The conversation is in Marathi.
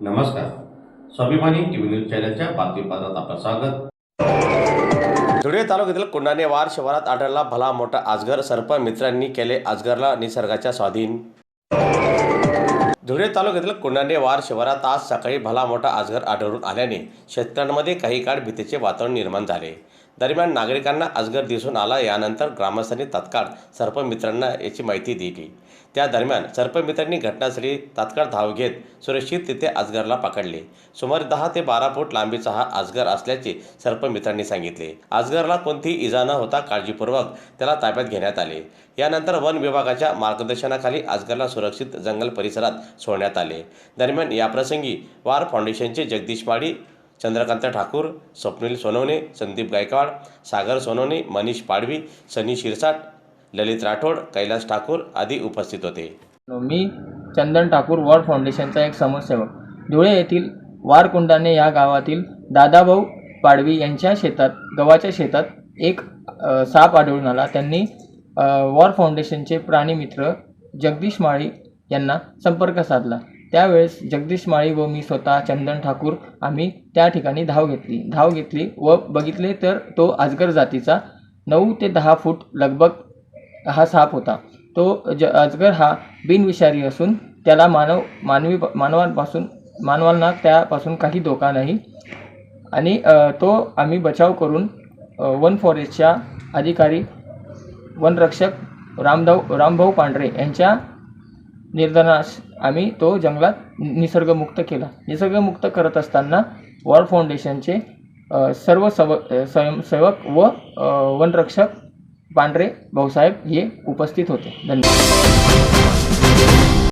नमस्कार. स्वाभिमानी टीव्ही न्यूज चॅनलच्या बातमीपत्रात आपलं स्वागत. धुळे तालुक्यातील कुंडानेवार शिवारात आढळला भला मोठा अजगर. सर्प मित्रांनी केले अजगरला निसर्गाच्या स्वाधीन. धुळे तालुक्यातील कुंडानेवार शिवारात आज सकाळी भला मोठा अजगर आढळून आल्याने शेतकऱ्यांमध्ये काही काळ भीतीचे वातावरण निर्माण झाले. दरम्यान नागरिकांना अजगर दिसून आला. यानंतर ग्रामस्थांनी तात्काळ सर्पमित्रांना याची माहिती दिली. त्या दरम्यान सर्पमित्रांनी घटनास्थळी तात्काळ धाव घेत सुरक्षित तिथे अजगरला पकडले. सुमारे 10 ते 12 फूट लांबीचा हा अजगर असल्याचे सर्पमित्रांनी सांगितले. अजगरला कोणतीही इजा न होता काळजीपूर्वक त्याला ताब्यात घेण्यात आले. यानंतर वन विभागाच्या मार्गदर्शनाखाली अजगरला सुरक्षित जंगल परिसरात सोडण्यात आले. दरम्यान याप्रसंगी वार फाउंडेशनचे जगदीश माळी, चंद्रकांत ठाकूर, स्वप्नील सोनवणे, संदीप गायकवाड, सागर सोनवणे, मनीष पाडवी, सनी शिरसाट, ललित राठोड, कैलास ठाकूर आदी उपस्थित होते. मी चंदन ठाकूर, वार फाउंडेशनचा एक समाजसेवक. धुळे येथील वारकुंडाने या गावातील दादाभाऊ पाडवी यांच्या शेतात, गव्हाच्या शेतात एक साप आढळून आला. त्यांनी वार फाउंडेशनचे प्राणीमित्र जगदीश माळी यांना संपर्क साधला. त्यावेळेस जगदीश माळी व मी स्वतः चंदन ठाकूर आम्ही त्या ठिकाणी धाव घेतली व बघितले तर तो अजगर जातीचा 9 ते 10 फूट लगभग हा साप होता. तो अजगर हा बिनविषारी असून त्याला मानवांना त्यापासून काही धोका नाही आणि तो आम्ही बचाव करून वन फॉरेस्टच्या अधिकारी वनरक्षक रामभाऊ पांढरे यांच्या निर्देशनास आम्ही तो जंगलात निसर्गमुक्त केला. निसर्गमुक्त करत असताना वॉर फाउंडेशनचे सर्व स्वयंसेवक व वनरक्षक पांढरे भाऊसाहेब हे उपस्थित होते. धन्यवाद.